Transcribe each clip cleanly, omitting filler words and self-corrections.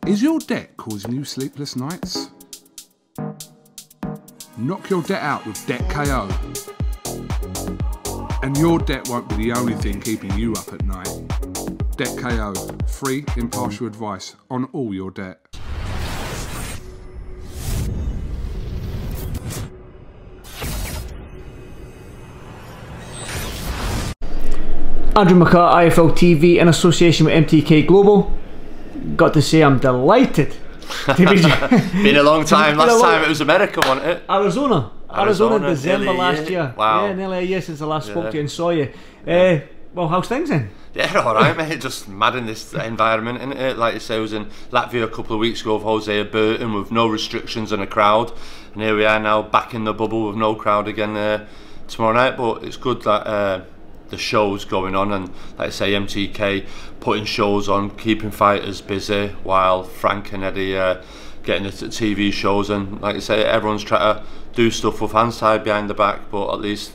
Is your debt causing you sleepless nights? Knock your debt out with Debt KO. And your debt won't be the only thing keeping you up at night. Debt KO, free impartial advice on all your debt. Andrew McCART, IFL TV in association with MTK Global. Got to say I'm delighted to be been a long time. Last time it was America, wasn't it? Arizona, December last year. Wow. Yeah, nearly a year since I last spoke to you and saw you. Well, how's things then? Yeah, alright mate, just mad in this environment, isn't it? Like you say, I was in Latvia a couple of weeks ago with Jose Burton with no restrictions and a crowd, and here we are now back in the bubble with no crowd again tomorrow night. But it's good that the show's going on, and like I say, MTK putting shows on, keeping fighters busy while Frank and Eddie getting the TV shows, and like I say, everyone's trying to do stuff with hands tied behind the back, but at least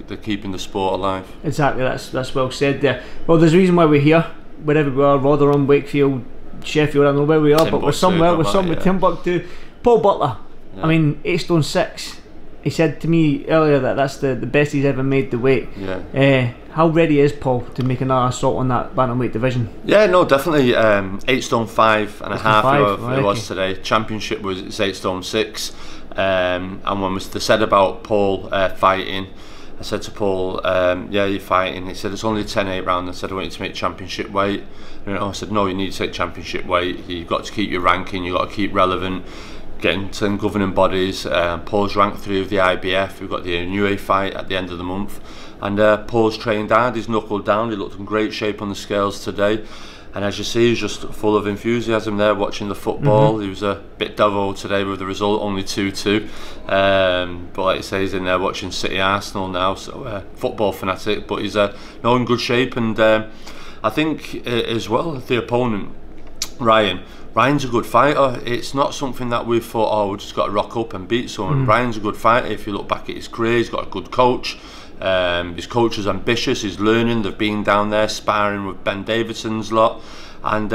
they're keeping the sport alive. Exactly, that's well said there. Well, there's a reason why we're here, wherever we are, Rotherham, Wakefield, Sheffield, I don't know where we are, but we're somewhere, with Timbuktu. Paul Butler, yeah. I mean, 8 stone 6. He said to me earlier that that's the best he's ever made the weight. Yeah. How ready is Paul to make another assault on that bantamweight division? Yeah, no, definitely. 8 stone 5.5 it was today. Championship was 8 stone 6. And when they said about Paul fighting, I said to Paul, yeah, you're fighting. He said, it's only 10-8 round. I said, I want you to make championship weight. And I said, no, you need to take championship weight. You've got to keep your ranking. You've got to keep relevant. Getting to governing bodies. Paul's ranked 3 of the IBF. We've got the Inoue fight at the end of the month, and Paul's trained hard. He's knuckled down. He looked in great shape on the scales today, and as you see, he's just full of enthusiasm there watching the football. He was a bit devo today with the result, only 2-2, but like you say, he's in there watching City Arsenal now, so football fanatic, but he's in good shape. And I think as well, the opponent, Ryan's a good fighter. It's not something that we've thought, oh, we've just got to rock up and beat someone. Ryan's a good fighter. If you look back at his career, he's got a good coach. His coach is ambitious, he's learning. They've been down there sparring with Ben Davidson's lot. And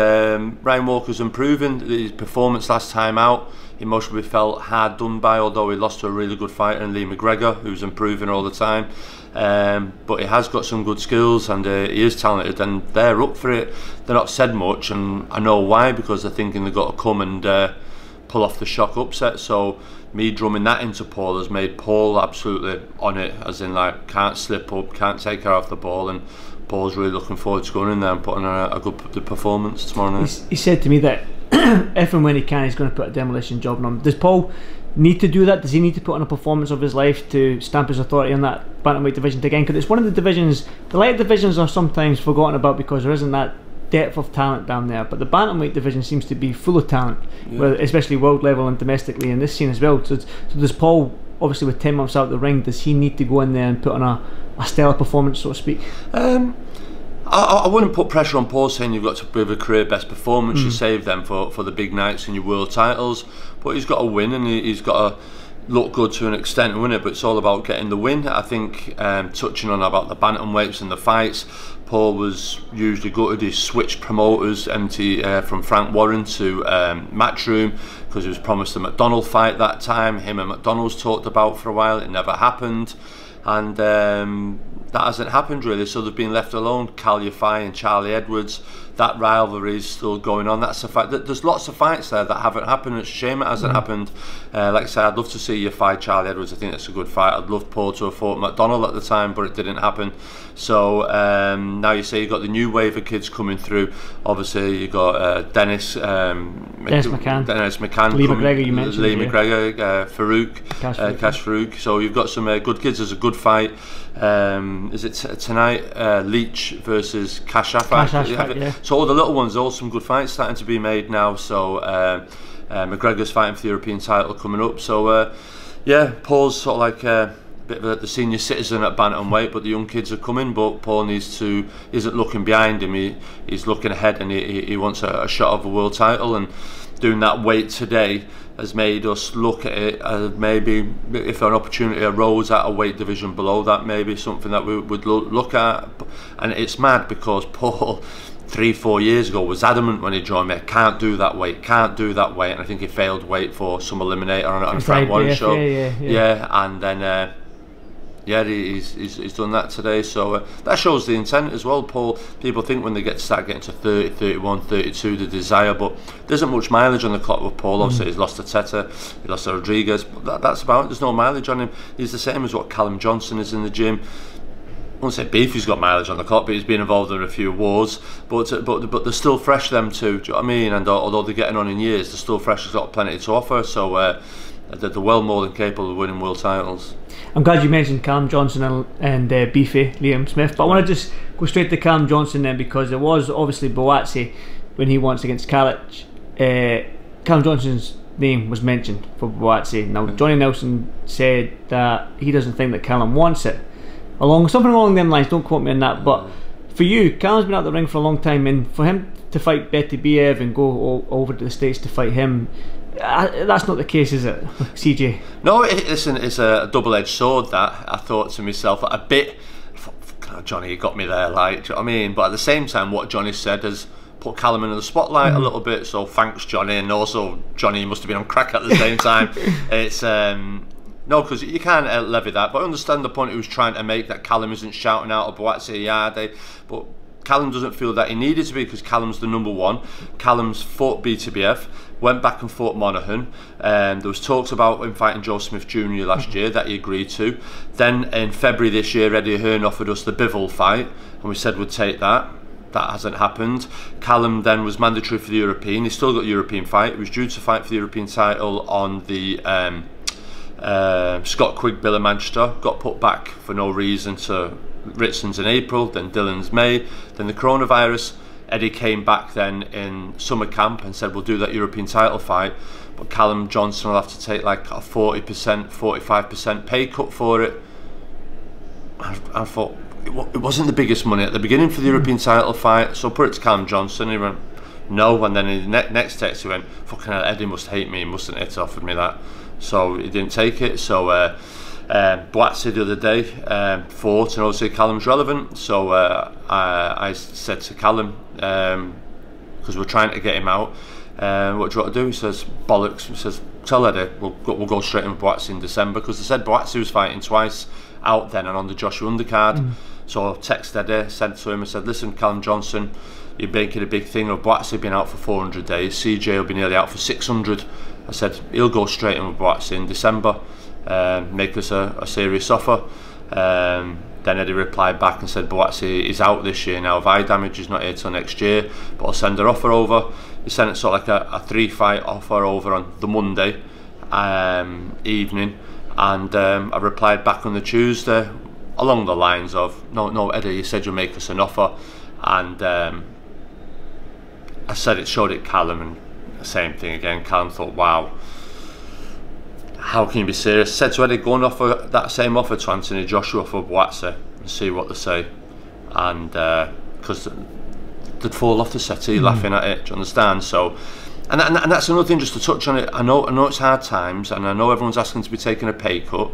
Ryan Walker's improving. His performance last time out, he mostly felt hard done by, although he lost to a really good fighter in Lee McGregor, who's improving all the time. But he has got some good skills, and he is talented, and they're up for it. They're not said much, and I know why, because they're thinking they've got to come and pull off the shock upset. So me drumming that into Paul has made Paul absolutely on it, as in like can't slip up, can't take her off the ball, and Paul's really looking forward to going in there and putting a good performance tomorrow night. He said to me that if and when he can, he's going to put a demolition job on him. Does Paul need to do that? Does he need to put on a performance of his life to stamp his authority on that bantamweight division again? Because it's one of the divisions, the light divisions are sometimes forgotten about because there isn't that depth of talent down there, but the bantamweight division seems to be full of talent, especially world level and domestically in this scene as well. So does Paul, obviously with 10 months out of the ring, does he need to go in there and put on a stellar performance, so to speak? I wouldn't put pressure on Paul saying you've got to give a career best performance. You save them for the big nights and your world titles, but he's got to win, and he's got to look good to an extent and win it, but it's all about getting the win. I think touching on about the bantamweights and the fights, Paul was usually gutted. He switched promoters from Frank Warren to Matchroom because he was promised a McDonald fight that time. Him and McDonald's talked about for a while. It never happened, and that hasn't happened really, so they've been left alone. Cal Yafai and Charlie Edwards, that rivalry is still going on. That's a fact. There's lots of fights there that haven't happened. It's a shame it hasn't happened. Like I said, I'd love to see Yafai, Charlie Edwards. I think that's a good fight. I'd love Paul to have fought McDonald at the time, but it didn't happen. So now you say you've got the new wave of kids coming through. Obviously you've got Dennis McCann, Lee McGregor, you mentioned. Lee McGregor, Cash Farouk. So you've got some good kids. There's a good fight. Is it tonight? Leach versus Cash Afak. Yeah. So all the little ones, all some good fights starting to be made now. So McGregor's fighting for the European title coming up. So yeah, Paul's sort of like a bit of the senior citizen at bantamweight, but the young kids are coming. But Paul isn't looking behind him. He's looking ahead, and he wants a shot of a world title. And doing that weight today has made us look at it as maybe if an opportunity arose at a weight division below that, maybe something that we would look at. And it's mad because Paul 3-4 years ago was adamant when he joined me, can't do that weight, and I think he failed weight for some eliminator on a Frank Warren show. Yeah, and then he's done that today, so that shows the intent as well, Paul. People think when they start getting to 30, 31, 32, the desire, but there isn't much mileage on the clock with Paul. Obviously he's lost to Teta, he lost to Rodriguez, but that's about it. There's no mileage on him. He's the same as what Callum Johnson is in the gym. I won't say Beefy's got mileage on the clock, but he's been involved in a few wars. But they're still fresh, them two. Do you know what I mean? And although they're getting on in years, they're still fresh. They've got plenty to offer. So they're well more than capable of winning world titles. I'm glad you mentioned Callum Johnson and Beefy, Liam Smith. But I want to just go straight to Callum Johnson then, because it was obviously Buatsi when he won against Kalic. Callum Johnson's name was mentioned for Buatsi. Now Johnny Nelson said that he doesn't think that Callum wants it. Something along them lines, don't quote me on that, but for you, Callum's been out the ring for a long time, and for him to fight Betty Biev and go over to the States to fight him, that's not the case, is it, CJ? No, listen, it's a double-edged sword, that. I thought to myself, a bit, Johnny, you got me there, like, do you know what I mean? But at the same time, what Johnny said has put Callum into the spotlight a little bit, so thanks, Johnny, and also, Johnny must have been on crack at the same time. It's... No, because you can't levy that, but I understand the point he was trying to make, that Callum isn't shouting out of Buatsi Yade, but Callum doesn't feel that he needed to be, because Callum's the number one. Callum's fought BTBF, went back and fought Monaghan. There was talks about him fighting Joe Smith Jr. last year that he agreed to. Then in February this year, Eddie Hearn offered us the Bivol fight, and we said we'd take that. That hasn't happened. Callum then was mandatory for the European. He's still got the European fight. He was due to fight for the European title on the... Scott Quigg Bill in Manchester, got put back for no reason to Ritson's in April, then Dillon's May, then the coronavirus. Eddie came back then in summer camp and said we'll do that European title fight, but Callum Johnson will have to take like a 40%, 45% pay cut for it. I thought it wasn't the biggest money at the beginning for the European title fight, so I put it to Callum Johnson. He went no, and then in the next text he went, fucking hell, Eddie must hate me, he mustn't have offered me that. So he didn't take it. So Buatsi the other day fought, and obviously Callum's relevant. So I said to Callum, because we're trying to get him out, what do you want to do? He says, bollocks. He says, tell Eddie, we'll go straight in with Buatsi in December, because they said Buatsi was fighting twice out then and on the Joshua undercard. So I texted Eddie, sent to him and said, listen, Callum Johnson, you're making a big thing of Buatsi being out for 400 days, CJ will be nearly out for 600. I said he'll go straight in with Buatsi in December, make us a serious offer. Then Eddie replied back and said Buatsi is out this year now of eye damage, he's not here till next year, but I'll send her offer over. He sent it sort of like a 3-fight offer over on the Monday evening, and I replied back on the Tuesday along the lines of, no Eddie, you said you'll make us an offer, and I said it, showed it Callum, and same thing again. Callum thought, wow, how can you be serious? Said to Eddie, go and offer that same offer to Anthony Joshua for Buatsi and see what they say. And because they'd fall off the settee laughing at it, do you understand? So, and that's another thing, just to touch on it. I know it's hard times, and I know everyone's asking to be taking a pay cut.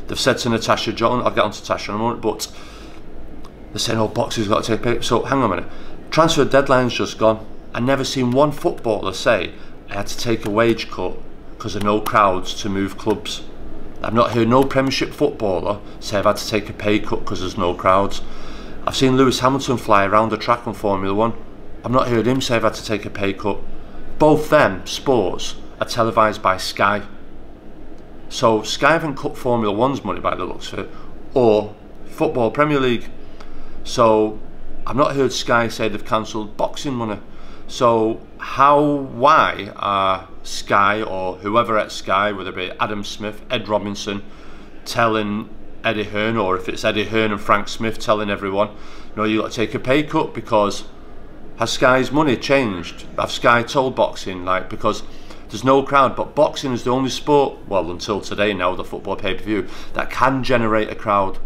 They've said to Natasha John, I'll get on to Natasha in a moment, but they're saying, oh, boxing's got to take a pay cut. So hang on a minute, transfer deadline's just gone. I've never seen one footballer say I had to take a wage cut because of no crowds to move clubs. I've not heard no Premiership footballer say I've had to take a pay cut because there's no crowds. I've seen Lewis Hamilton fly around the track on Formula 1. I've not heard him say I've had to take a pay cut. Both them sports are televised by Sky. So Sky haven't cut Formula 1's money by the looks of it, or Football Premier League. So I've not heard Sky say they've cancelled boxing money. So why are Sky or whoever at Sky, whether it be Adam Smith, Ed Robinson, telling Eddie Hearn, or if it's Eddie Hearn and Frank Smith telling everyone, no, you got to take a pay cut? Because has Sky's money changed? Have Sky told boxing, like, because there's no crowd, but boxing is the only sport, well, until today now, the football pay-per-view, that can generate a crowd.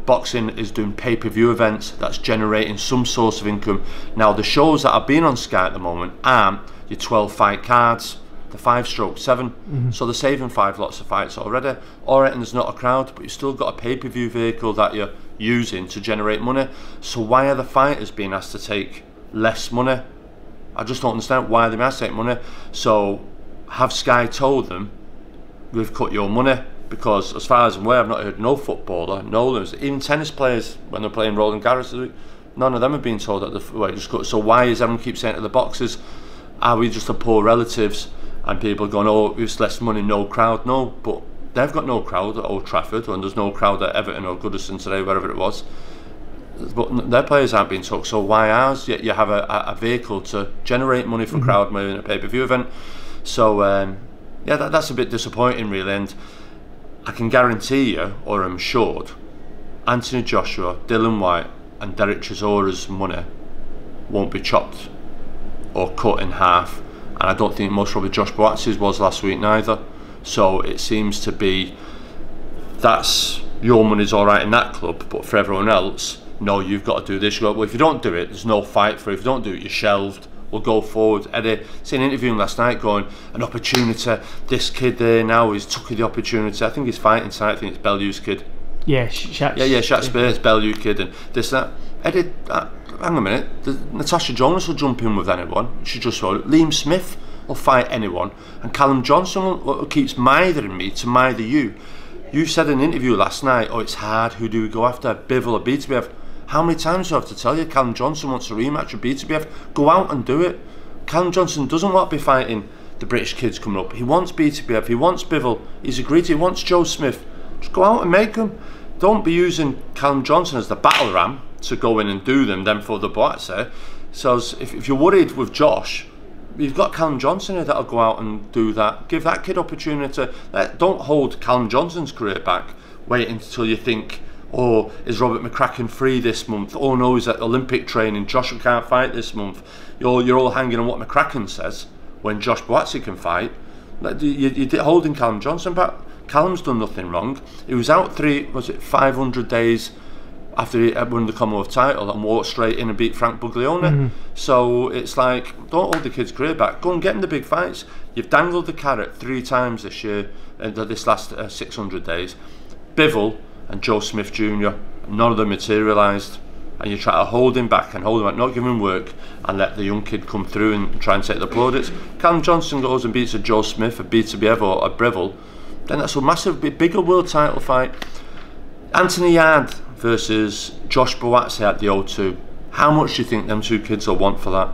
Boxing is doing pay-per-view events that's generating some source of income. Now the shows that are being on Sky at the moment aren't your 12 fight cards, the 5/7, so they're saving 5 lots of fights already. Alright, and there's not a crowd, but you've still got a pay-per-view vehicle that you're using to generate money. So why are the fighters being asked to take less money. I just don't understand why they must take money. So have Sky told them, we've cut your money? Because as far as I'm aware, I've not heard no footballer, even tennis players when they're playing Roland Garros, none of them have been told that the way just cut. So why is everyone keep saying to the boxers, are we just the poor relatives? And people going, oh, it's less money, no crowd. No, but they've got no crowd at Old Trafford, and there's no crowd at Everton or Goodison today, wherever it was. But their players aren't being took, so why ours? Yet you have a vehicle to generate money for crowd money in a pay-per-view event. So yeah, that's a bit disappointing, really. And I can guarantee you, or I'm assured, Anthony Joshua, Dylan White and Derek Chisora's money won't be chopped or cut in half, and I don't think most probably Josh Buatsi's was last week neither. So it seems to be that's your money's all right in that club, but for everyone else, no, you've got to do this. Well, if you don't do it, there's no fight for it. If you don't do it, you're shelved. We'll go forward. Eddie, seen an interview last night going, an opportunity, this kid there now, he's took the opportunity. I think he's fighting tonight. I think it's Bellew's kid. Yeah, Shaq. Yeah, Shaq Spears, Bellew kid, and this, that. Eddie, hang a minute, Natasha Jonas will jump in with anyone. She just wrote, Liam Smith will fight anyone, and Callum Johnson keeps mithering me to mither you. You said in an interview last night, oh, it's hard, who do we go after, Bivol or BTBF? How many times do I have to tell you Callum Johnson wants a rematch with BTBF? Go out and do it. Callum Johnson doesn't want to be fighting the British kids coming up. He wants BTBF, he wants Bivol, he's agreed, he wants Joe Smith. Just go out and make them. Don't be using Callum Johnson as the battle ram to go in and do them, then for the Buatsi. So if you're worried with Josh, you've got Callum Johnson here that'll go out and do that. Give that kid opportunity. Don't hold Callum Johnson's career back. Wait until you think, oh, is Robert McCracken free this month? Oh no, he's at Olympic training. Joshua can't fight this month. You're all hanging on what McCracken says when Josh Buatsi can fight. You're holding Callum Johnson back. Callum's done nothing wrong. He was out 500 days after he won the Commonwealth title and walked straight in and beat Frank Buglione. So it's like, don't hold the kid's career back. Go and get him the big fights. You've dangled the carrot 3 times this year, this last 600 days. Bivol and Joe Smith Jr., none of them materialised. And you try to hold him back and hold him back, not give him work, and let the young kid come through and try and take the plaudits. Callum Johnson goes and beats a Joe Smith, a BTBF or a Bivol, then that's a massive, bigger world title fight. Anthony Yard versus Josh Buatsi at the O2. How much do you think them two kids will want for that?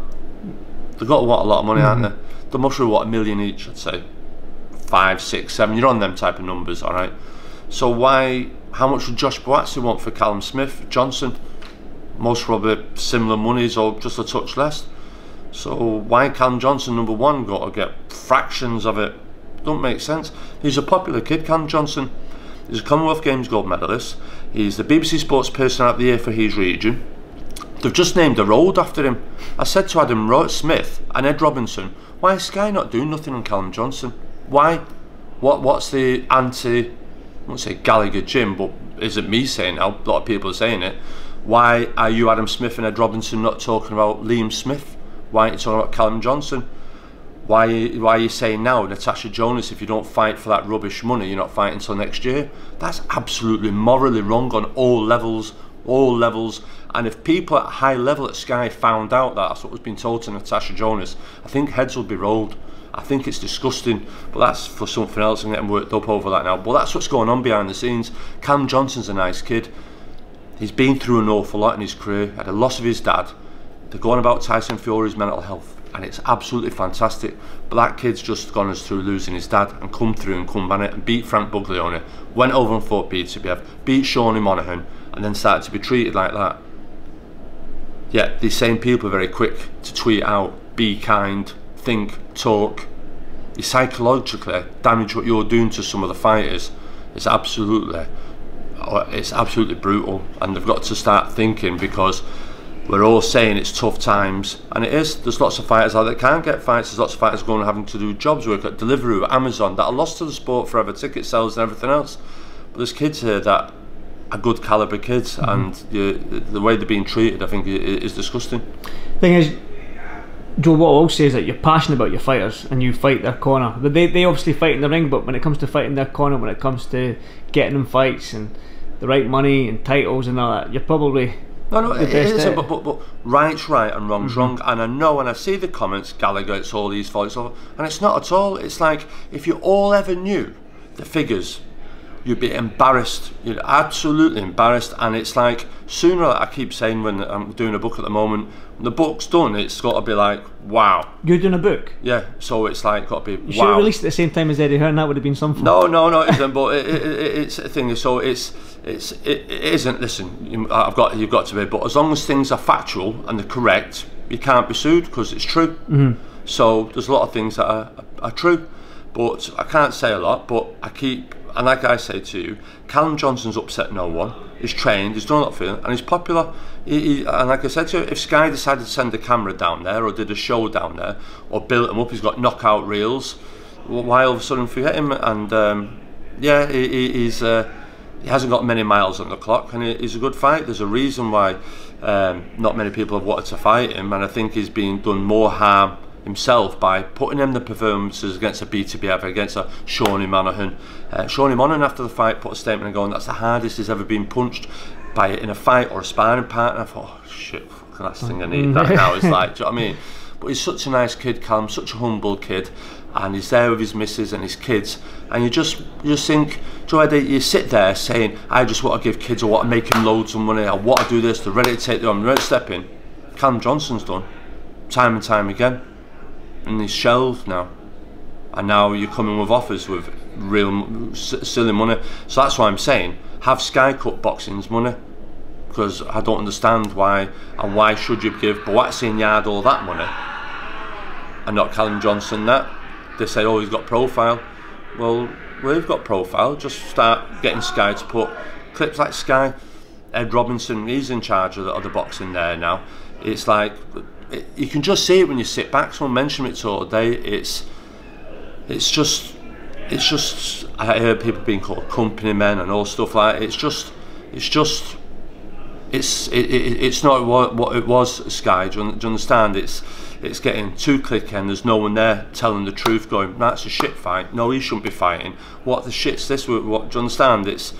They've got to want a lot of money, aren't they? They must be, what, $1 million each, I'd say. 5, 6, 7. You're on them type of numbers, all right? So how much would Josh Buatsi want for Callum Smith Johnson? Most probably similar monies or just a touch less. So why Callum Johnson, number one, got to get fractions of it? Don't make sense. He's a popular kid, Callum Johnson. He's a Commonwealth Games gold medalist. He's the BBC Sports Person of the Year for his region. They've just named a road after him. I said to Adam Smith and Ed Robinson, why is Sky not doing nothing on Callum Johnson? Why? What's the I won't say Gallagher Jim, but isn't me saying now, a lot of people are saying it. Why are you, Adam Smith and Ed Robinson, not talking about Liam Smith? Why aren't you talking about Callum Johnson? Why are you saying now, Natasha Jonas, if you don't fight for that rubbish money, you're not fighting until next year? That's absolutely morally wrong on all levels. And if people at a high level at Sky found out that that's what was being told to Natasha Jonas, I think heads would be rolled. I think it's disgusting, but that's for something else. I'm getting worked up over that now. But that's what's going on behind the scenes. Callum Johnson's a nice kid. He's been through an awful lot in his career. Had a loss of his dad. They're going about Tyson Fury's mental health, and it's absolutely fantastic. But that kid's just gone us through losing his dad and come through and come on it and beat Frank Buglione, went over and fought BTBF, beat Shawnee Monaghan, and then started to be treated like that. Yet these same people are very quick to tweet out, be kind, think, talk. You psychologically damage what you're doing to some of the fighters. It's absolutely brutal, and they've got to start thinking, because we're all saying it's tough times, and it is. There's lots of fighters out there that can't get fights. There's lots of fighters going and having to do jobs, work at Deliveroo, Amazon, that are lost to the sport forever, ticket sales and everything else. But there's kids here that are good calibre kids, and the way they're being treated, I think, is disgusting. Thing is, Joe, what I will say is that you're passionate about your fighters and you fight their corner. But they obviously fight in the ring, but when it comes to fighting their corner, when it comes to getting them fights and the right money and titles and all that, you're probably No, it isn't, but right's right and wrong's wrong. And I know when I see the comments, Gallagher, it's all his fault, and it's not at all. It's like, if you all ever knew the figures, you'd be embarrassed. You're absolutely embarrassed. And it's like, sooner, I keep saying when I'm doing a book at the moment, when the book's done, it's got to be like, wow. You're doing a book? Yeah, so it's like, got to be, wow. You should have released it at the same time as Eddie Hearn, that would have been something. No, it isn't, but it's a thing. So it isn't, listen, you've got to be, but as long as things are factual and they're correct, you can't be sued because it's true. So there's a lot of things that are true, but I can't say a lot, but I keep, and like I say to you, Callum Johnson's upset no one. He's trained, he's done a lot of film, and he's popular. And like I said to you, if Sky decided to send a camera down there, or did a show down there, or built him up, he's got knockout reels, why all of a sudden forget him? And yeah, he hasn't got many miles on the clock, and he's a good fight. There's a reason why not many people have wanted to fight him, and I think he's been done more harm himself by putting in the performances against a BTBF, against a Shawnee Monaghan. Shawnee Monaghan after the fight put a statement and going, that's the hardest he's ever been punched by in a fight or a sparring partner. I thought, oh shit, fucking last thing I need that now. It's like, do you know what I mean? But he's such a nice kid, Callum, such a humble kid, and he's there with his missus and his kids, and you just think, Joe Eddie, you sit there saying, I just want to give kids, I want to make him loads of money, I want to do this, they're ready to take them, ready to step in. Callum Johnson's done, time and time again, and he's shelved now, and now you're coming with offers with real silly money. So that's why I'm saying, have Sky cut boxing's money, because I don't understand why, and why should you give Buatsi and Yard all that money and not Callum Johnson that? They say, oh, he's got profile. Well, we've got profile, just start getting Sky to put clips like Sky. Ed Robinson, he's in charge of the boxing there now. It's like, you can just see it when you sit back. Someone mentioned it all day. It's just I heard people being called company men and all stuff like that. It's not what it was, Sky. Do you understand? It's getting too clicky and there's no one there telling the truth, going, that's a shit fight, no, he shouldn't be fighting, what the shit's this, what, do you understand? It's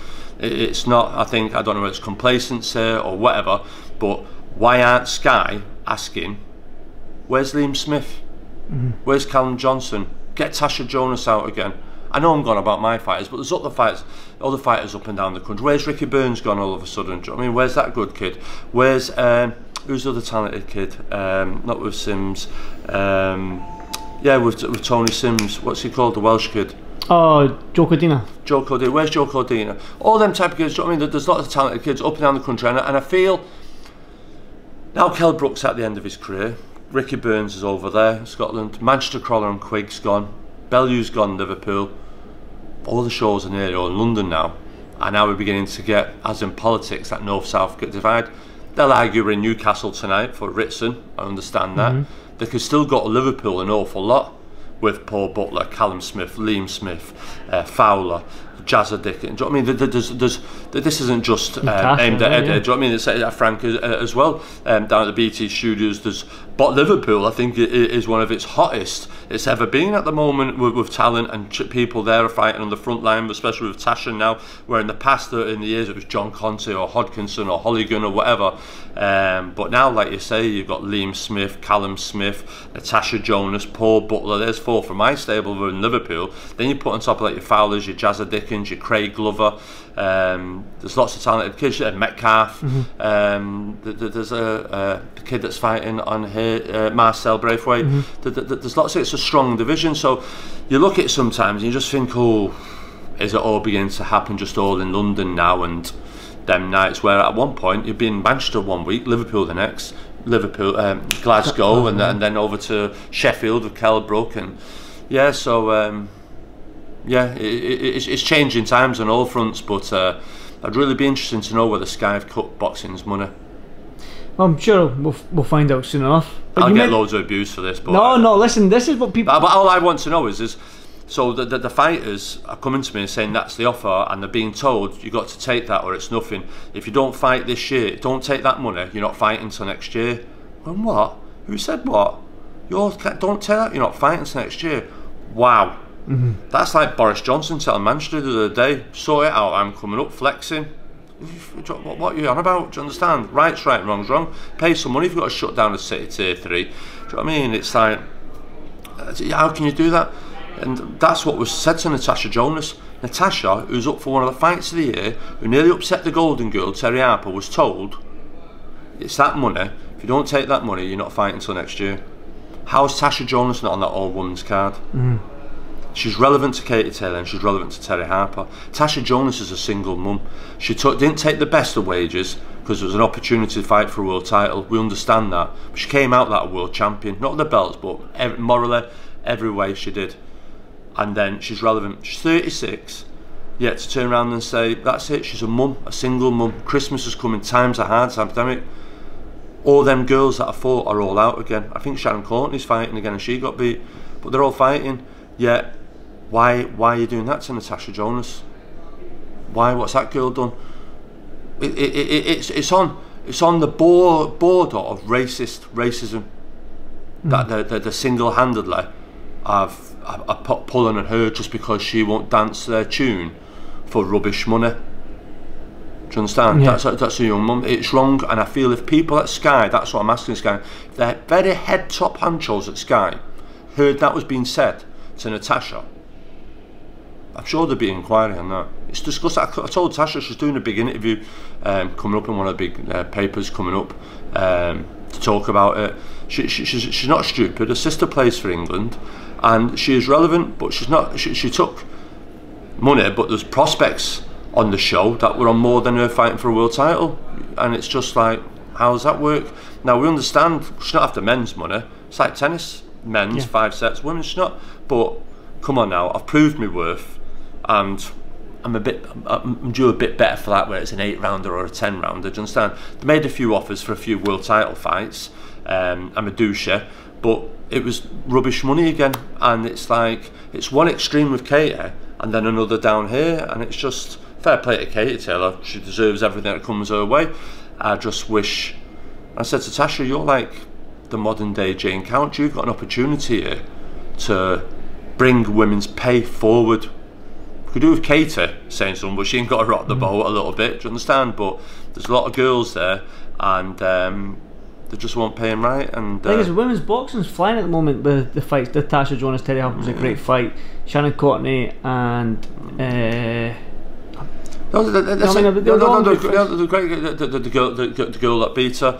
not, I don't know whether it's complacency or whatever, but why aren't Sky asking, where's Liam Smith? Where's Callum Johnson? Get Tasha Jonas out again. I know I'm gone about my fighters, but there's other fighters up and down the country. Where's Ricky Burns gone all of a sudden? Do you know what I mean? Where's that good kid? Where's who's the other talented kid? Not with Sims. Yeah, with Tony Sims. What's he called? The Welsh kid. Oh, Joe Cordina. Joe Cordina. Where's Joe Cordina? All them type of kids. Do you know what I mean? There's lots of talented kids up and down the country, and I feel now Kell Brook's at the end of his career. Ricky Burns is over there, Scotland. Manchester Crawler and Quigg's gone. Bellew's gone, Liverpool. All the shows are nearly all in London now. And now we're beginning to get, as in politics, that north-south divide. They'll argue we're in Newcastle tonight for Ritson, I understand that. They could still go to Liverpool an awful lot with Paul Butler, Callum Smith, Liam Smith, Fowler, Jazza Dickens. Do you know what I mean? This isn't just aimed at Ed. Do you know what I mean? It's at Frank as well. Down at the BT studios, but Liverpool, I think, is one of its hottest it's ever been at the moment with talent, and people there are fighting on the front line, especially with Tasha now, where in the past, in the years, it was John Conte or Hodkinson or Holligan or whatever. But now, like you say, you've got Liam Smith, Callum Smith, Natasha Jonas, Paul Butler. There's four from my stable who are in Liverpool. Then you put on top of like your Fowlers, your Jazza Dickens, your Craig Glover. There's lots of talented kids. McCART. There's a kid that's fighting on here, Marcel Braithwaite. There's lots of, it's a strong division. So you look at it sometimes and you just think, oh, is it all beginning to happen just all in London now? And them nights where at one point you'd be in Manchester one week, Liverpool the next, Glasgow, and then over to Sheffield with Kell Brook, and yeah, so yeah, it's changing times on all fronts, but I'd really be interested to know whether Sky have cut boxing's money. I'm sure we'll find out soon enough. But I'll get loads of abuse for this, but no, listen, this is what people. But all I want to know is so the fighters are coming to me and saying that's the offer, and they're being told you've got to take that or it's nothing. If you don't fight this year, don't take that money, you're not fighting until next year. And what? Who said what? Don't take that, you're not fighting until next year. Wow. That's like Boris Johnson telling Manchester the other day, sort it out, I'm coming up, flexing. What are you on about? Do you understand? Right's right, wrong's wrong. Pay some money if you've got to shut down a city tier 3. Do you know what I mean? It's like, how can you do that? And that's what was said to Natasha Jonas. Natasha, who's up for one of the fights of the year, who nearly upset the Golden Girl, Terry Harper, was told, it's that money. If you don't take that money, you're not fighting until next year. How's Tasha Jonas not on that all-women's card? She's relevant to Katie Taylor and she's relevant to Terry Harper. Tasha Jonas is a single mum. She didn't take the best of wages because it was an opportunity to fight for a world title. We understand that. But she came out that a world champion. Not the belts, but morally, every way she did. And then she's relevant. She's 36. Yet to turn around and say, that's it, she's a mum, a single mum. Christmas is coming, times are hard, it's a pandemic. All them girls that I fought are all out again. I think Sharon Courtney's fighting again and she got beat. But they're all fighting. Yet, why are you doing that to Natasha Jonas? Why? What's that girl done? It's on the border of racism. That they're single-handedly are pulling on her just because she won't dance their tune for rubbish money. Do you understand? Yeah. That's a young mum. It's wrong, and I feel if people at Sky, that's what I'm asking Sky, if the very head top honchos at Sky heard that was being said to Natasha, I'm sure there'd be inquiry on that. It's disgusting. I told Tasha she's doing a big interview coming up in one of the big papers coming up to talk about it. She's not stupid. Her sister plays for England and she is relevant, but she's not. She took money, but there's prospects on the show that were on more than her fighting for a world title, and it's just like, how does that work? Now we understand she's not after men's money. It's like tennis, men's 5 sets, women's she's not. But come on now, I've proved my worth. And I'm due a bit better for that, where it's an 8-rounder or a 10-rounder. Do you understand? They made a few offers for a few world title fights. I'm a douche, but it was rubbish money again. And it's like, it's one extreme with Katie and then another down here. And it's just fair play to Katie Taylor. She deserves everything that comes her way. I just wish, I said to Tasha, you're like the modern day Jane Count. You've got an opportunity here to bring women's pay forward. Could do with Katie saying something, but she ain't got to rock the boat a little bit, do you understand? But there's a lot of girls there and they just won't pay him right. And I think women's boxing's flying at the moment with the fights. The Tasha Jonas Terry Harper was a great fight. Shannon Courtney and the girl that beat her,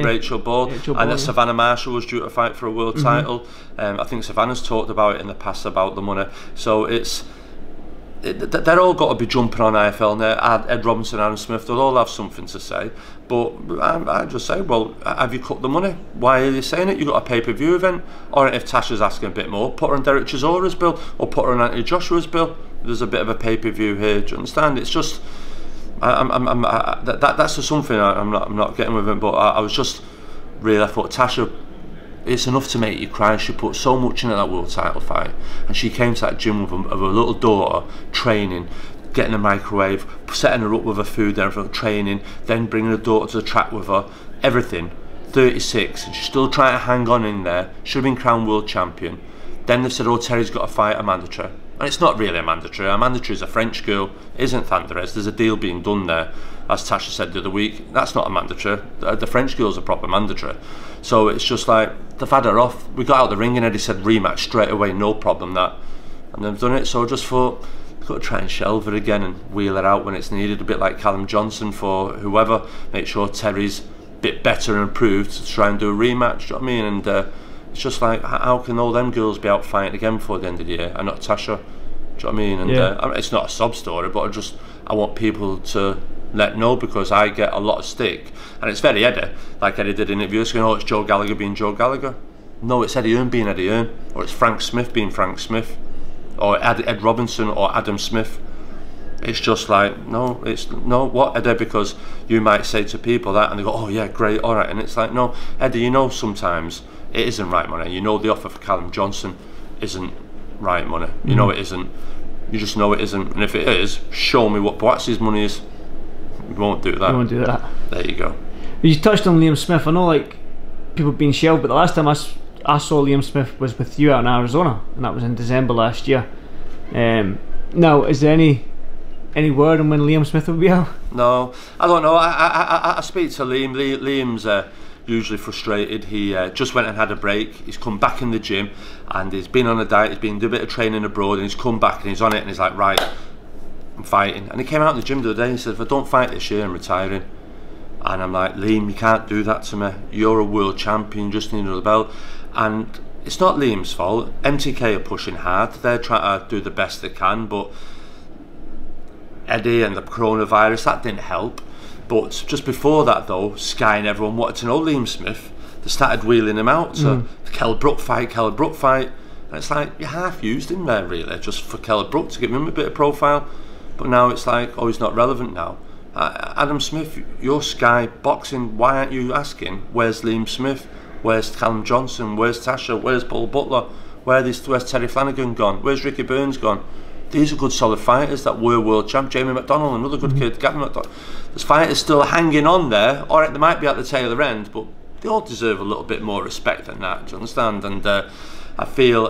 Rachel Ball, and that Savannah Marshall was due to fight for a world title. I think Savannah's talked about it in the past about the money. So they're all got to be jumping on IFL now. Ed Robinson, Aaron Smith, they'll all have something to say. But I just say, well, have you cut the money? Why are you saying it? You've got a pay-per-view event. Or if Tasha's asking a bit more, put her on Derek Chisora's bill or put her on Anthony Joshua's bill. There's a bit of a pay-per-view here. Do you understand? It's just, that's just something I'm not getting with it. But I was just really, I thought Tasha, it's enough to make you cry. She put so much into that world title fight, and she came to that gym with her little daughter, training, getting a microwave, setting her up with her food, everything, training, then bringing her daughter to the track with her, everything. 36, and she's still trying to hang on in there. Should have been crowned world champion. Then they said, oh, Terry's got to fight a mandatory. And it's not really a mandatory. A mandatory is a French girl, isn't Thunderous. There's a deal being done there, as Tasha said the other week. That's not a mandatory. The French girl's a proper mandatory. So it's just like, they've had her off. We got out the ring and Eddie said rematch straight away, no problem that. And they've done it, so I just thought, got to try and shelve her again and wheel her out when it's needed, a bit like Callum Johnson for whoever. Make sure Terry's a bit better and improved to try and do a rematch, do you know what I mean? And it's just like, how can all them girls be out fighting again before the end of the year and not Tasha? Do you know what I mean? And I mean, it's not a sob story, but I want people to let know, because I get a lot of stick, and it's very Eddie, like Eddie did in interviews, going, oh, it's Joe Gallagher being Joe Gallagher. No, it's Eddie Hearn being Eddie Hearn, or it's Frank Smith being Frank Smith, or Ed Robinson or Adam Smith. It's just like, no, it's no, what, Eddie? Because you might say to people that and they go, oh yeah, great, all right, and it's like, no, Eddie, you know, sometimes it isn't right money. You know the offer for Callum Johnson isn't right money. You know it isn't. You just know it isn't. And if it is, show me what Buatsi's money is. We won't do that. We won't do that. There you go. You touched on Liam Smith. I know, like, people being shelved, but the last time I saw Liam Smith was with you out in Arizona, and that was in December last year. Now, is there any any word on when Liam Smith will be out? No, I don't know. I speak to Liam. Liam's usually frustrated. He just went and had a break. He's come back in the gym and he's been on a diet. He's been doing a bit of training abroad and he's come back and he's on it and he's like, right, I'm fighting. And he came out in the gym the other day and he said, if I don't fight this year, I'm retiring. And I'm like, Liam, you can't do that to me. You're a world champion, just need another belt. And it's not Liam's fault. MTK are pushing hard. They're trying to do the best they can, but Eddie and the coronavirus, that didn't help. But just before that though, Sky and everyone wanted to know Liam Smith. They started wheeling him out to the Kell Brook fight. And it's like, you half used him there really, just for Kell Brook to give him a bit of profile. But now it's like, oh, he's not relevant now. Adam Smith, you're Sky Boxing, why aren't you asking, where's Liam Smith? Where's Callum Johnson? Where's Tasha? Where's Paul Butler? Where's Terry Flanagan gone? Where's Ricky Burns gone? These are good solid fighters that were world champ. Jamie McDonnell, another good kid. Gavin McDonnell. There's fighters still hanging on there. Alright, they might be at the tail of their end, but they all deserve a little bit more respect than that. Do you understand? And I feel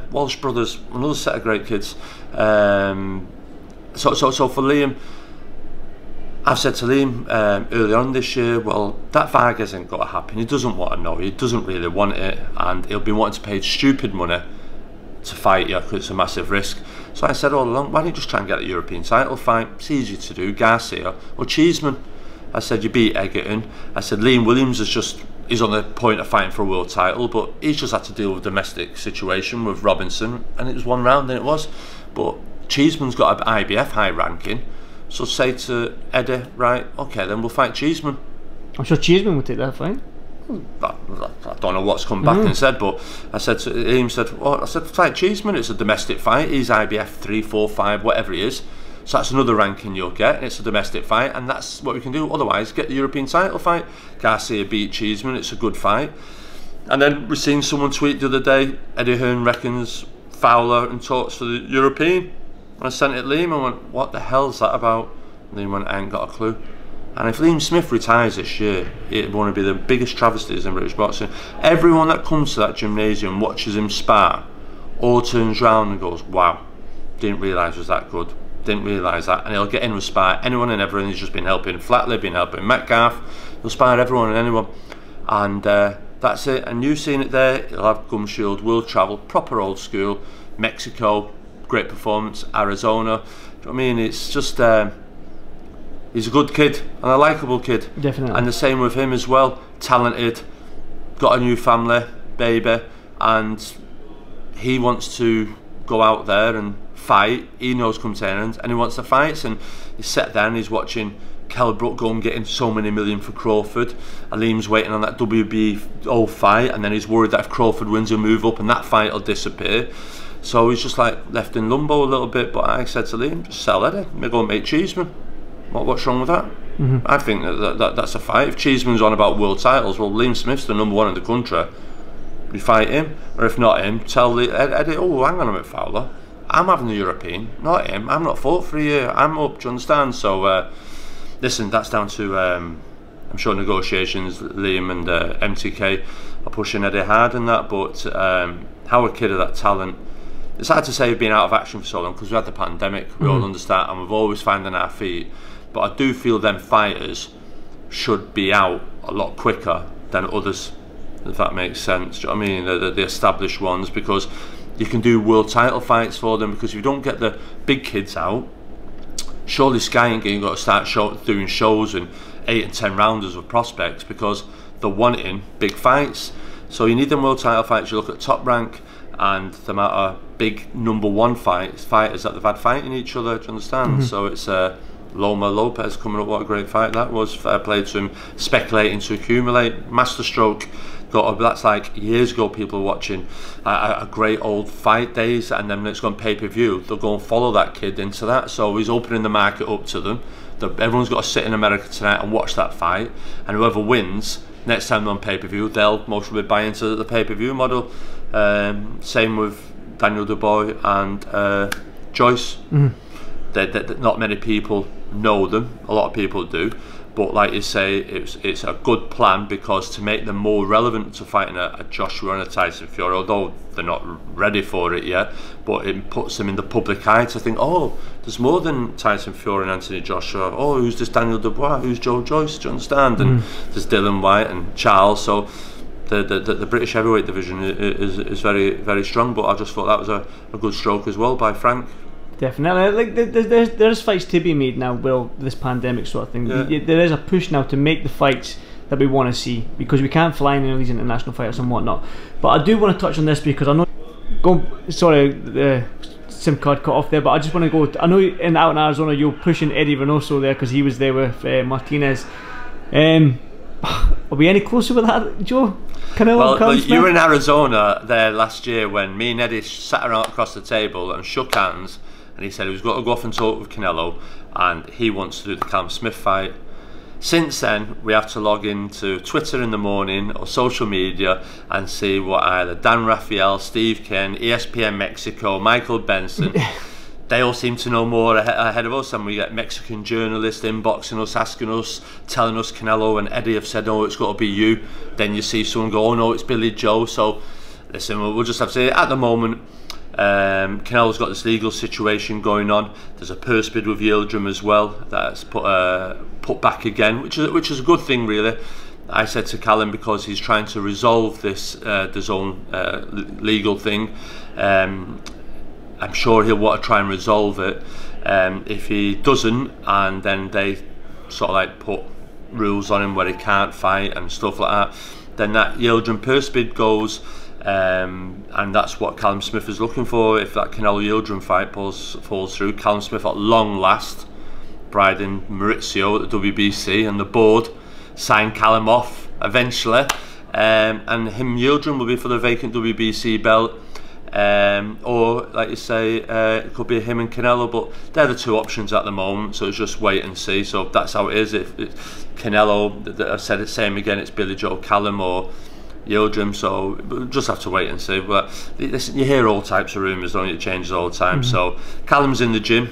Walsh brothers, another set of great kids. So for Liam, I've said to Liam earlier on this year, well, that Vargas isn't going to happen. He doesn't want to know. He doesn't really want it, and he'll be wanting to pay stupid money to fight you because it's a massive risk. So I said all along, why don't you just try and get a European title fight? It's easy to do. Garcia or Cheeseman. I said, you beat Egerton. I said, Liam Williams is on the point of fighting for a world title, but he's just had to deal with a domestic situation with Robinson, and it was one round, and it was. But Cheeseman's got an IBF high ranking. So say to Eddie, right, okay, then we'll fight Cheeseman. I'm sure Cheeseman would take that fight. I don't know what's come back and said, but I said to him, fight Cheeseman, it's a domestic fight, he's IBF 3, 4, 5, whatever he is. So that's another ranking you'll get, and it's a domestic fight, and that's what we can do. Otherwise, get the European title fight. Garcia beat Cheeseman, it's a good fight. And then we've seen someone tweet the other day, Eddie Hearn reckons Fowler and talks for the European. And I sent it to Liam and went, what the hell's that about? And Liam went, I ain't got a clue. And if Liam Smith retires this year, it will be the biggest travesties in British boxing. Everyone that comes to that gymnasium and watches him spar all turns round and goes, wow, didn't realise it was that good. Didn't realise that. And he'll get in with spar anyone and everyone. He's just been helping Flatley, been helping McCART. He'll spar everyone and anyone. And that's it. And you've seen it there. He'll have Gum Shield, world travel, proper old school, Mexico, great performance, Arizona. Do you know what I mean? It's just he's a good kid and a likeable kid. Definitely. And the same with him as well. Talented, got a new family, baby, and he wants to go out there and fight. He knows come to end, and he wants to fight. And he's sat there and he's watching Kell Brook go and getting so many million for Crawford. Liam's waiting on that WBO fight, and then he's worried that if Crawford wins, he'll move up and that fight will disappear. So he's just like left in limbo a little bit. But I said to Liam, just sell Eddie, maybe go and make Cheeseman. What's wrong with that? I think that's a fight. If Cheeseman's on about world titles, well, Liam Smith's the #1 in the country. You fight him, or if not him, tell Eddie, oh, hang on a minute, Fowler, I'm having the European, not him. I'm not fought for a year. I'm up. Do you understand? So listen, that's down to I'm sure negotiations. Liam and MTK are pushing Eddie hard in that, but how a kid of that talent. It's hard to say we've been out of action for so long because we had the pandemic, we all understand, and we've always finding our feet. But I do feel them fighters should be out a lot quicker than others, if that makes sense. Do you know what I mean? The established ones, because you can do world title fights for them, because if you don't get the big kids out, surely Sky ain't going to start doing shows and 8 and 10 rounders with prospects, because they're wanting big fights. So you need them world title fights. You look at Top Rank and the amount of big #1 fighters that they've had fighting each other, do you understand? So it's Loma Lopez coming up, what a great fight that was. Fair play to him, speculating to accumulate. Masterstroke, that's like years ago, people were watching a great old fight days, and then it's gone pay-per-view, they'll go and follow that kid into that. So he's opening the market up to them. Everyone's got to sit in America tonight and watch that fight, and whoever wins next time they're on pay-per-view, they'll most probably buy into the pay-per-view model. Same with Daniel Dubois and Joyce. Not many people know them, a lot of people do, But like you say, it's a good plan, because to make them more relevant to fighting a Joshua and a Tyson Fury, although they're not ready for it yet, but it puts them in the public eye to think, oh, there's more than Tyson Fury and Anthony Joshua. Oh, who's this Daniel Dubois? Who's Joe Joyce? Do you understand? And there's Dylan White and Charles. So the British heavyweight division is very, very strong. But I just thought that was a good stroke as well by Frank. Definitely, like there's fights to be made now. Well, this pandemic sort of thing, there is a push now to make the fights that we want to see, because we can't fly any of these international fighters and whatnot. But I do want to touch on this, because I know. Sorry, the SIM card cut off there, but I just want to go. I know out in Arizona you're pushing Eddie Reynoso there because he was there with Martinez. Are we any closer with that, Joe? Well, you were in Arizona there last year when me and Eddie sat around across the table and shook hands. And he said he was going to go off and talk with Canelo, and he wants to do the Callum Smith fight. Since then, we have to log into Twitter in the morning or social media and see what either Dan Raphael, Steve Ken, ESPN Mexico, Michael Benson, they all seem to know more ahead of us, and we get Mexican journalists inboxing us, asking us, telling us Canelo and Eddie have said, oh, it's got to be you. Then you see someone go, oh no, it's Billy Joe. So listen, we'll just have to say, at the moment, Canelo's got this legal situation going on. There's a purse bid with Yildirim as well that's put back again, which is a good thing, really. I said to Callum, because he's trying to resolve this DAZN legal thing, I'm sure he'll want to try and resolve it. If he doesn't, and then they sort of like put rules on him where he can't fight and stuff like that, then that Yildirim purse bid goes. And that's what Callum Smith is looking for. If that Canelo Yildirim fight falls through, Callum Smith at long last, briding Maurizio at the WBC, and the board signed Callum off eventually, and him Yildirim will be for the vacant WBC belt, or like you say, it could be him and Canelo, but they're the two options at the moment, so it's just wait and see. So that's how it is. If Canelo, I said it, same again, it's Billy Joe Callum or Yildirim, so we'll just have to wait and see. But listen, you hear all types of rumours, don't you? It changes all the time. So Callum's in the gym,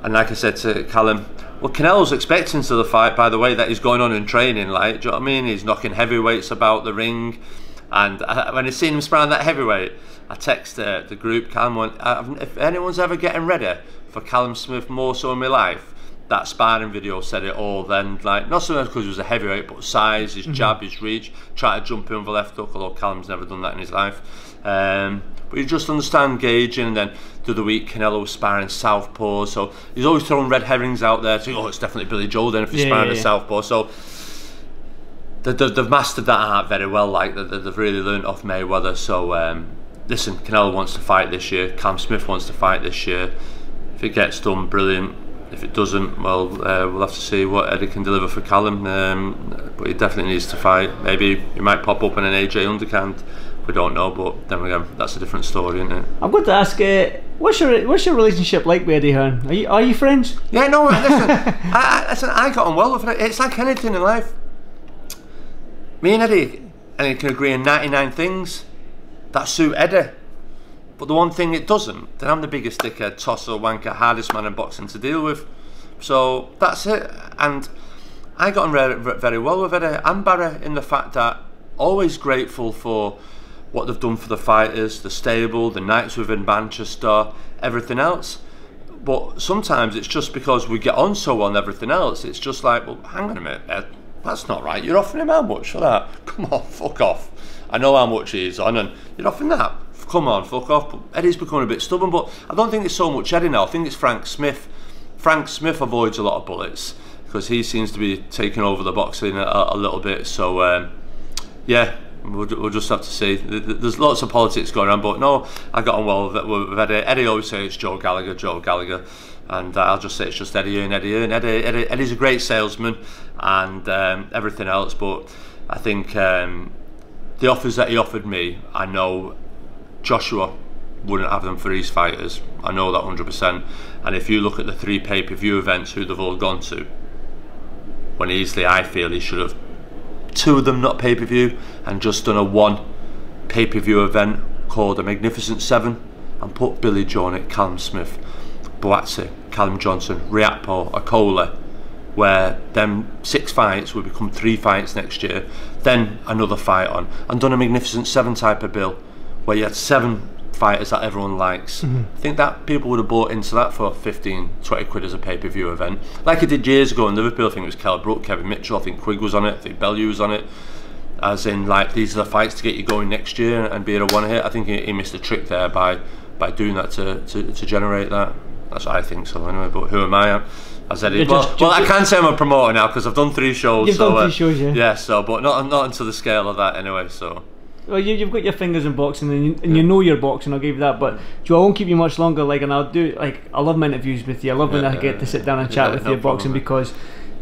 and like I said to Callum, well, Canelo's expecting to the fight, by the way, that he's going on in training, like, do you know what I mean? He's knocking heavyweights about the ring, and when I seen him sparring that heavyweight, I texted the group, Callum went, if anyone's ever getting ready for Callum Smith more so in my life, that sparring video said it all then. Like, not so much because he was a heavyweight, but size, his jab, his reach, try to jump in with a left hook, although Callum's never done that in his life. But you just understand gauging. And then the other week, Canelo was sparring southpaw, so he's always throwing red herrings out there to, oh, it's definitely Billy Joe then if he's sparring a southpaw. So they've mastered that art very well, like they've really learnt off Mayweather. So listen, Canelo wants to fight this year, Callum Smith wants to fight this year. If it gets done, brilliant. If it doesn't, well, we'll have to see what Eddie can deliver for Callum. But he definitely needs to fight. Maybe he might pop up in an AJ undercard. We don't know, but then again, that's a different story, isn't it? I've got to ask, what's your relationship like with Eddie Hearn? Are you friends? Yeah, no, listen, I got on well with it. It's like anything in life. Me and Eddie can agree on 99 things that suit Eddie. But the one thing it doesn't, then I'm the biggest dickhead, tosser, wanker, hardest man in boxing to deal with. So that's it. And I got on very well with Eddie and Barry in the fact that always grateful for what they've done for the fighters, the stable, the nights within Manchester, everything else. But sometimes it's just because we get on so well and everything else, it's just like, well, hang on a minute, Ed, that's not right. You're offering him how much for that? Come on, fuck off. I know how much he's on, and you're offering that? Come on, fuck off. But Eddie's becoming a bit stubborn, but I don't think it's so much Eddie now. I think it's Frank Smith. Frank Smith avoids a lot of bullets because he seems to be taking over the boxing a little bit. So yeah, we'll just have to see. There's lots of politics going on, but no, I got on well with Eddie. Eddie always says it's Joe Gallagher, and I'll just say it's just Eddie Hearn. Eddie's a great salesman and everything else, but I think the offers that he offered me, I know Joshua wouldn't have them for his fighters. I know that 100%. And if you look at the 3 pay-per-view events who they've all gone to, when easily I feel he should have 2 of them not pay-per-view and just done a 1 pay-per-view event called a Magnificent 7 and put Billy Joe on it, Callum Smith, Buatsi, Callum Johnson, Riakpo, Akola, where them 6 fights will become 3 fights next year, then another fight on, and done a Magnificent 7 type of bill where you had 7 fighters that everyone likes. I think that people would have bought into that for 15-20 quid as a pay-per-view event, like it did years ago in Liverpool. I think it was Kell Brook, Kevin Mitchell, I think Quigg was on it, I think Bellew was on it, as in like these are the fights to get you going next year and be a one hit. I think he missed a trick there by doing that to generate that. That's what I think so anyway, but who am I? I said it. Well, I can say I'm a promoter now because I've done 3 shows. You've done 3 shows, yeah. Yeah, so but not into the scale of that anyway. So. Well, you've got your fingers in boxing, and you know your boxing. I'll give you that. But Joe, I won't keep you much longer. Like, and I love my interviews with you. I love when I get to sit down and chat with you boxing, because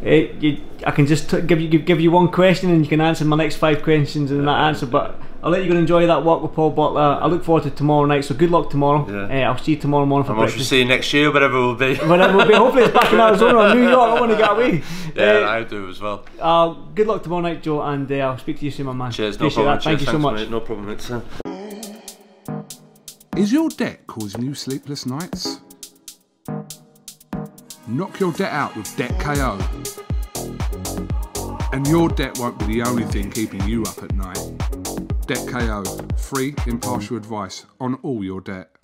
I can just give you one question and you can answer my next 5 questions in that answer. But I'll let you go and enjoy that walk with Paul Butler. I look forward to tomorrow night. So good luck tomorrow. I'll see you tomorrow morning for breakfast. We'll see you next year, whatever it will be. Whatever it will be. Hopefully it's back in Arizona or New York. I want to get away. Yeah, I do as well. Good luck tomorrow night, Joe, and I'll speak to you soon, my man. Cheers, no problem. Thank you so much. Mate, no problem. Is your debt causing you sleepless nights? Knock your debt out with Debt KO. And your debt won't be the only thing keeping you up at night. Debt KO, free impartial advice on all your debt.